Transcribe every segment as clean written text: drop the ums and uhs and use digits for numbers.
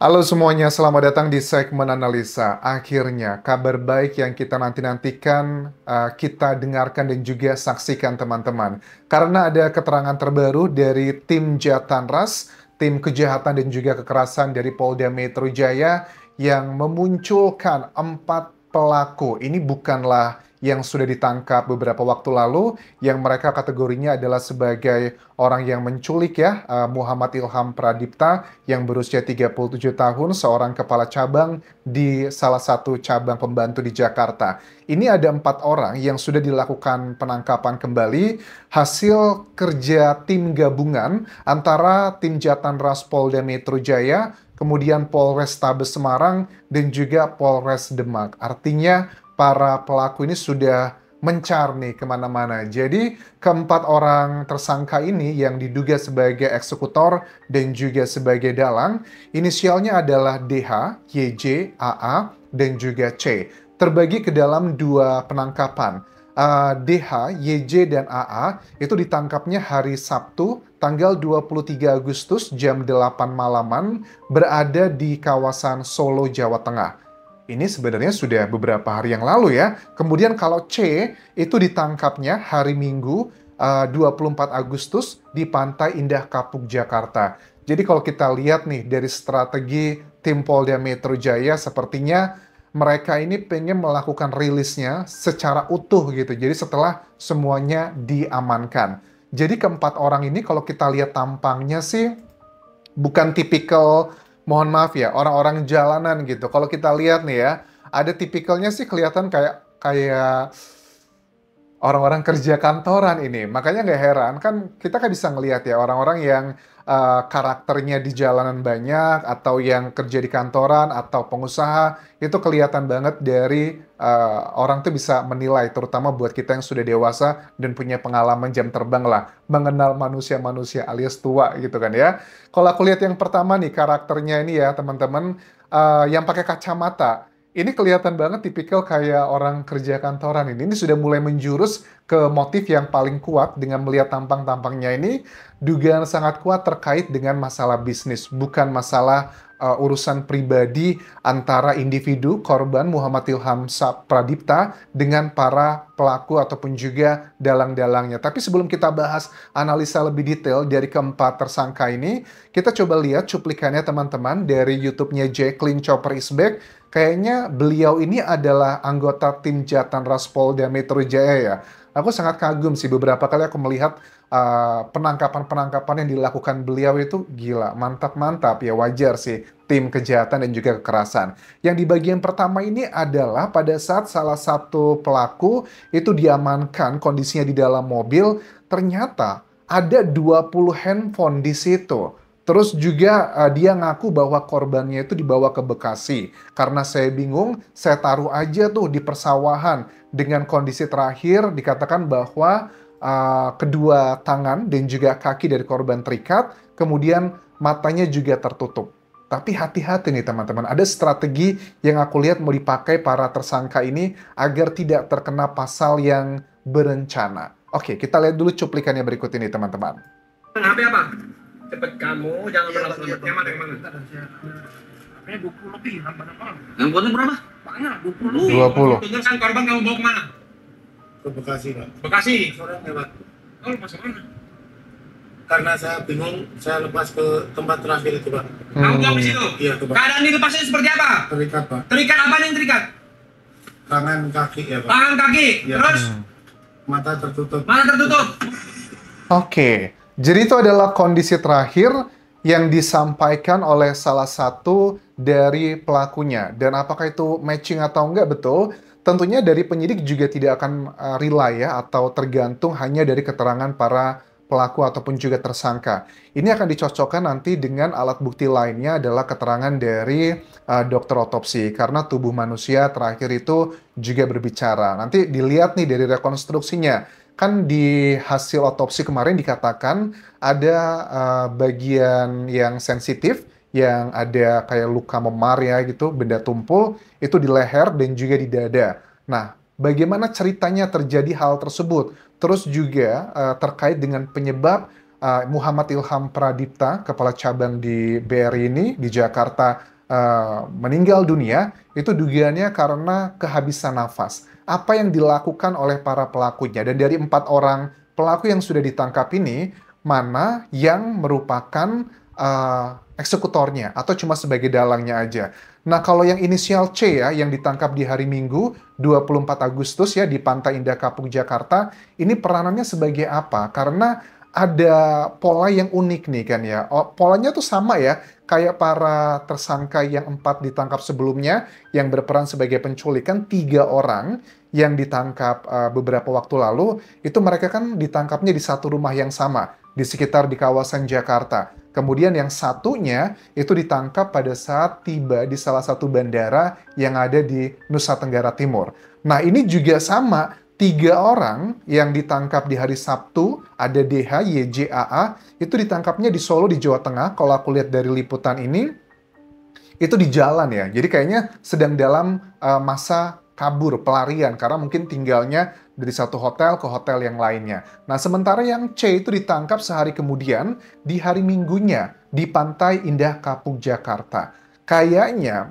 Halo semuanya, selamat datang di segmen analisa. Akhirnya, kabar baik yang kita nanti-nantikan, kita dengarkan dan juga saksikan teman-teman. Karena ada keterangan terbaru dari tim Jatanras, tim kejahatan dan juga kekerasan dari Polda Metro Jaya yang memunculkan 4 pelaku. Ini bukanlah yang sudah ditangkap beberapa waktu lalu, yang mereka kategorinya adalah sebagai orang yang menculik ya, Muhammad Ilham Pradipta yang berusia 37 tahun, seorang kepala cabang di salah satu cabang pembantu di Jakarta. Ini ada 4 orang yang sudah dilakukan penangkapan kembali hasil kerja tim gabungan antara tim Jatanras Polda Metro Jaya, kemudian Polrestabes Semarang, dan juga Polres Demak. Artinya para pelaku ini sudah mencar nih kemana-mana. Jadi keempat orang tersangka ini yang diduga sebagai eksekutor dan juga sebagai dalang, inisialnya adalah DH, YJ, AA, dan juga C. Terbagi ke dalam 2 penangkapan. DH, YJ, dan AA itu ditangkapnya hari Sabtu tanggal 23 Agustus jam 8 malaman berada di kawasan Solo, Jawa Tengah. Ini sebenarnya sudah beberapa hari yang lalu ya. Kemudian kalau C itu ditangkapnya hari Minggu 24 Agustus di Pantai Indah Kapuk, Jakarta. Jadi kalau kita lihat nih dari strategi tim Polda Metro Jaya, sepertinya mereka ini pengen melakukan rilisnya secara utuh gitu. Jadi setelah semuanya diamankan. Jadi keempat orang ini kalau kita lihat tampangnya sih bukan tipikal, mohon maaf ya, orang-orang jalanan gitu. Kalau kita lihat nih ya, ada tipikalnya sih kelihatan kayak kayak orang-orang kerja kantoran ini. Makanya nggak heran, kan kita kan bisa ngelihat ya orang-orang yang karakternya di jalanan banyak, atau yang kerja di kantoran, atau pengusaha, itu kelihatan banget dari orang tuh bisa menilai, terutama buat kita yang sudah dewasa dan punya pengalaman jam terbang lah, mengenal manusia-manusia alias tua gitu kan ya. Kalau aku lihat yang pertama nih, karakternya ini ya teman-teman, yang pakai kacamata. Ini kelihatan banget tipikal kayak orang kerja kantoran ini. Ini sudah mulai menjurus ke motif yang paling kuat dengan melihat tampang-tampangnya ini. Dugaan sangat kuat terkait dengan masalah bisnis, bukan masalah urusan pribadi antara individu korban Muhammad Ilham Pradipta dengan para pelaku ataupun juga dalang-dalangnya. Tapi sebelum kita bahas analisa lebih detail dari keempat tersangka ini, kita coba lihat cuplikannya teman-teman dari YouTube-nya Jacqueline Chopper is Back. Kayaknya beliau ini adalah anggota tim Jatanras Polda Metro Jaya ya. Aku sangat kagum sih, beberapa kali aku melihat penangkapan-penangkapan yang dilakukan beliau itu gila, mantap-mantap ya, wajar sih tim kejahatan dan juga kekerasan. Yang di bagian pertama ini adalah pada saat salah satu pelaku itu diamankan kondisinya di dalam mobil, ternyata ada 20 handphone di situ. Terus juga dia ngaku bahwa korbannya itu dibawa ke Bekasi. Karena saya bingung, saya taruh aja tuh di persawahan. Dengan kondisi terakhir dikatakan bahwa kedua tangan dan juga kaki dari korban terikat, kemudian matanya juga tertutup. Tapi hati-hati nih teman-teman, ada strategi yang aku lihat mau dipakai para tersangka ini agar tidak terkena pasal yang berencana. Oke, kita lihat dulu cuplikannya berikut ini teman-teman. HP apa? Cepet kamu, jangan berlama-lama. Yang mana, yang mana? Kayaknya 20 lebih, apa? Handphonenya berapa? Banyak, 20. 20. Tunjukkan korban kamu bawa kemana? Ke Bekasi, Pak. Bekasi. Sore lewat. Oh, masuk mana? Karena saya bingung, saya lepas ke tempat terakhir itu, Pak. Kamu buang di situ? Iya, ke Pak. Keadaan dilepasnya seperti apa? Terikat, Pak. Terikat apa yang terikat? Tangan, kaki ya, Pak. Tangan, kaki. Iya. Terus? Mata tertutup. Mana tertutup? Oke, jadi itu adalah kondisi terakhir yang disampaikan oleh salah satu dari pelakunya. Dan apakah itu matching atau enggak betul? Tentunya dari penyidik juga tidak akan rely ya, atau tergantung hanya dari keterangan para pelaku ataupun juga tersangka. Ini akan dicocokkan nanti dengan alat bukti lainnya adalah keterangan dari dokter otopsi. Karena tubuh manusia terakhir itu juga berbicara. Nanti dilihat nih dari rekonstruksinya. Kan di hasil otopsi kemarin dikatakan ada bagian yang sensitif, yang ada kayak luka memar ya gitu, benda tumpul, itu di leher dan juga di dada. Nah, bagaimana ceritanya terjadi hal tersebut? Terus juga terkait dengan penyebab Muhammad Ilham Pradipta, kepala cabang di BRI ini, di Jakarta, meninggal dunia, itu dugaannya karena kehabisan nafas. Apa yang dilakukan oleh para pelakunya? Dan dari 4 orang pelaku yang sudah ditangkap ini, mana yang merupakan eksekutornya atau cuma sebagai dalangnya aja. Nah, kalau yang inisial C ya, yang ditangkap di hari Minggu 24 Agustus ya di Pantai Indah Kapuk, Jakarta, ini peranannya sebagai apa? Karena ada pola yang unik nih kan ya. Oh, polanya tuh sama ya, kayak para tersangka yang 4 ditangkap sebelumnya, yang berperan sebagai penculik kan 3 orang yang ditangkap beberapa waktu lalu, itu mereka kan ditangkapnya di satu rumah yang sama, di sekitar di kawasan Jakarta. Kemudian yang satunya itu ditangkap pada saat tiba di salah satu bandara yang ada di Nusa Tenggara Timur. Nah, ini juga sama, 3 orang yang ditangkap di hari Sabtu, ada DH, YJ, AA, itu ditangkapnya di Solo di Jawa Tengah. Kalau aku lihat dari liputan ini, itu di jalan ya. Jadi kayaknya sedang dalam masa kabur, pelarian, karena mungkin tinggalnya dari satu hotel ke hotel yang lainnya. Nah, sementara yang C itu ditangkap sehari kemudian di hari Minggunya di Pantai Indah Kapuk, Jakarta. Kayaknya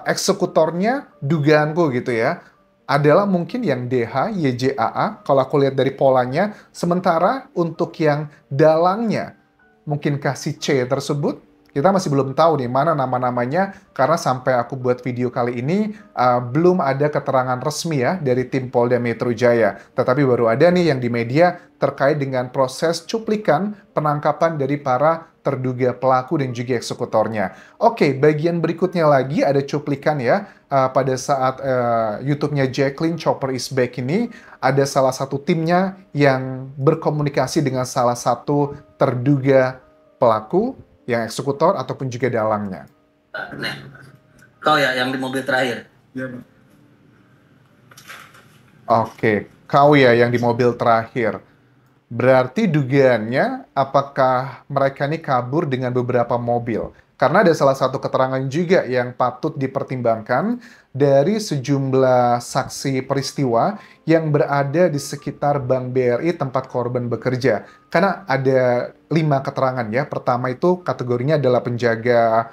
eksekutornya, dugaanku gitu ya, adalah mungkin yang DH, YJAA, kalau aku lihat dari polanya. Sementara untuk yang dalangnya, mungkinkah si C tersebut? Kita masih belum tahu nih mana nama-namanya, karena sampai aku buat video kali ini belum ada keterangan resmi ya dari tim Polda Metro Jaya. Tetapi baru ada nih yang di media terkait dengan proses cuplikan penangkapan dari para terduga pelaku dan juga eksekutornya. Oke, bagian berikutnya lagi ada cuplikan ya, pada saat YouTube-nya Jacqueline Chopper is Back ini, ada salah satu timnya yang berkomunikasi dengan salah satu terduga pelaku, yang eksekutor ataupun juga dalangnya. Nih, kau ya yang di mobil terakhir. Iya, Pak. Oke, kau ya yang di mobil terakhir. Berarti dugaannya apakah mereka ini kabur dengan beberapa mobil? Karena ada salah satu keterangan juga yang patut dipertimbangkan dari sejumlah saksi peristiwa yang berada di sekitar Bank BRI tempat korban bekerja. Karena ada 5 keterangan ya. Pertama itu kategorinya adalah penjaga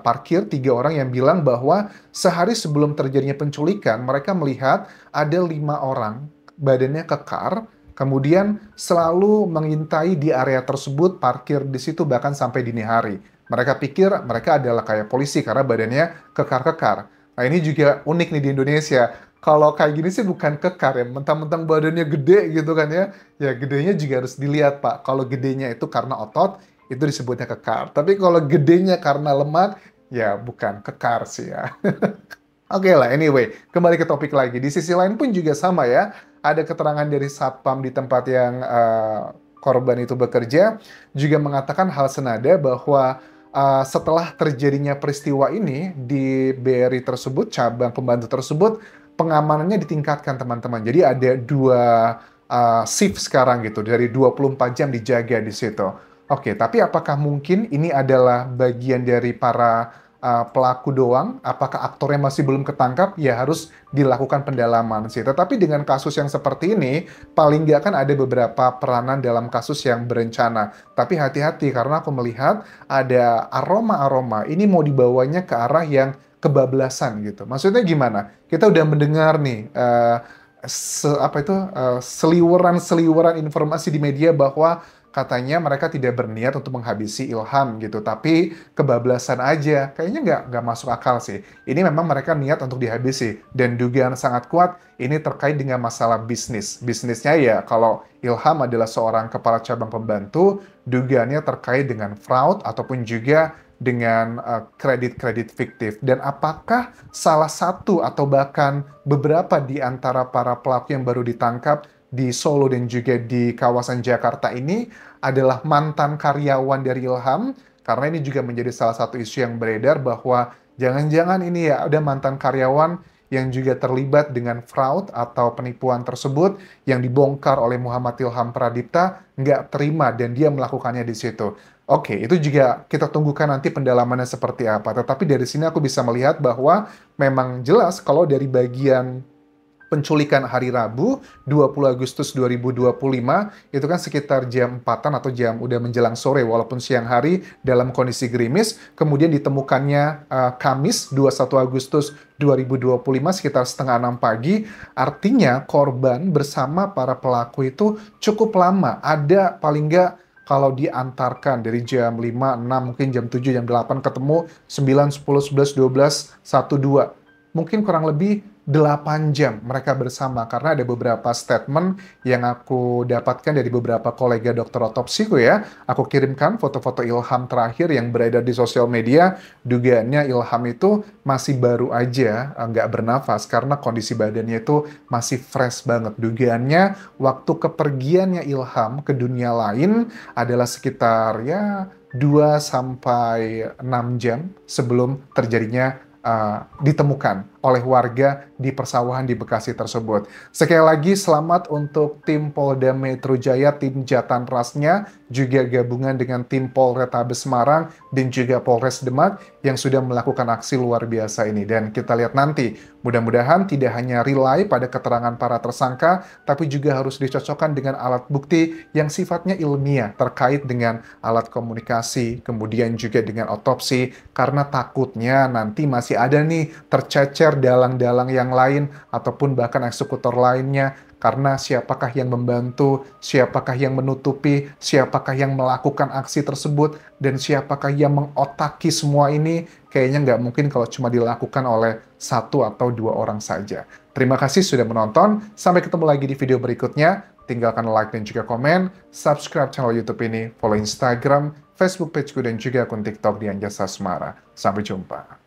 parkir, 3 orang yang bilang bahwa sehari sebelum terjadinya penculikan, mereka melihat ada 5 orang badannya kekar, kemudian selalu mengintai di area tersebut, parkir di situ bahkan sampai dini hari. Mereka pikir mereka adalah kayak polisi karena badannya kekar-kekar. Nah, ini juga unik nih di Indonesia. Kalau kayak gini sih bukan kekar ya, mentang-mentang badannya gede gitu kan ya. Ya gedenya juga harus dilihat, Pak. Kalau gedenya itu karena otot, itu disebutnya kekar. Tapi kalau gedenya karena lemak, ya bukan kekar sih ya. Oke lah, anyway, kembali ke topik lagi. Di sisi lain pun juga sama ya. Ada keterangan dari satpam di tempat yang korban itu bekerja, juga mengatakan hal senada bahwa setelah terjadinya peristiwa ini di BRI tersebut, cabang pembantu tersebut, pengamanannya ditingkatkan teman-teman. Jadi ada 2 shift sekarang gitu, dari 24 jam dijaga di situ. Oke, tapi apakah mungkin ini adalah bagian dari para pelaku doang? Apakah aktornya masih belum ketangkap? Ya harus dilakukan pendalaman sih. Tetapi dengan kasus yang seperti ini, paling nggak kan ada beberapa peranan dalam kasus yang berencana. Tapi hati-hati karena aku melihat ada aroma-aroma. Ini mau dibawanya ke arah yang kebablasan gitu. Maksudnya gimana? Kita udah mendengar nih seliweran-seliweran informasi di media bahwa katanya mereka tidak berniat untuk menghabisi Ilham gitu, tapi kebablasan aja. Kayaknya nggak masuk akal sih. Ini memang mereka niat untuk dihabisi. Dan dugaan sangat kuat ini terkait dengan masalah bisnis. Bisnisnya ya kalau Ilham adalah seorang kepala cabang pembantu, dugaannya terkait dengan fraud ataupun juga dengan kredit-kredit fiktif. Dan apakah salah satu atau bahkan beberapa di antara para pelaku yang baru ditangkap di Solo dan juga di kawasan Jakarta ini adalah mantan karyawan dari Ilham? Karena ini juga menjadi salah satu isu yang beredar bahwa jangan-jangan ini ya ada mantan karyawan yang juga terlibat dengan fraud atau penipuan tersebut yang dibongkar oleh Muhammad Ilham Pradipta, nggak terima dan dia melakukannya di situ. Oke, itu juga kita tunggukan nanti pendalamannya seperti apa. Tetapi dari sini aku bisa melihat bahwa memang jelas kalau dari bagian penculikan hari Rabu 20 Agustus 2025 itu kan sekitar jam 4-an atau jam udah menjelang sore walaupun siang hari dalam kondisi gerimis. Kemudian ditemukannya Kamis 21 Agustus 2025 sekitar setengah 6 pagi. Artinya korban bersama para pelaku itu cukup lama. Ada paling nggak kalau diantarkan dari jam 5, 6, mungkin jam 7, jam 8 ketemu 9, 10, 11, 12, 1, 2. Mungkin kurang lebih 8 jam mereka bersama karena ada beberapa statement yang aku dapatkan dari beberapa kolega dokter otopsiku ya. Aku kirimkan foto-foto Ilham terakhir yang beredar di sosial media. Dugaannya Ilham itu masih baru aja nggak bernafas karena kondisi badannya itu masih fresh banget. Dugaannya waktu kepergiannya Ilham ke dunia lain adalah sekitar ya 2 sampai 6 jam sebelum terjadinya ditemukan oleh warga di persawahan di Bekasi tersebut. Sekali lagi selamat untuk tim Polda Metro Jaya, tim Jatanrasnya, juga gabungan dengan tim Polrestabes Semarang dan juga Polres Demak yang sudah melakukan aksi luar biasa ini. Dan kita lihat nanti, mudah-mudahan tidak hanya rely pada keterangan para tersangka, tapi juga harus dicocokkan dengan alat bukti yang sifatnya ilmiah terkait dengan alat komunikasi, kemudian juga dengan otopsi, karena takutnya nanti masih ada nih tercecer dalang-dalang yang lain ataupun bahkan eksekutor lainnya, karena siapakah yang membantu, siapakah yang menutupi, siapakah yang melakukan aksi tersebut, dan siapakah yang mengotaki semua ini, kayaknya nggak mungkin kalau cuma dilakukan oleh 1 atau 2 orang saja. Terima kasih sudah menonton, sampai ketemu lagi di video berikutnya. Tinggalkan like dan juga komen, subscribe channel YouTube ini, follow Instagram, Facebook pageku, dan juga akun TikTok di Anjasa Semara. Sampai jumpa.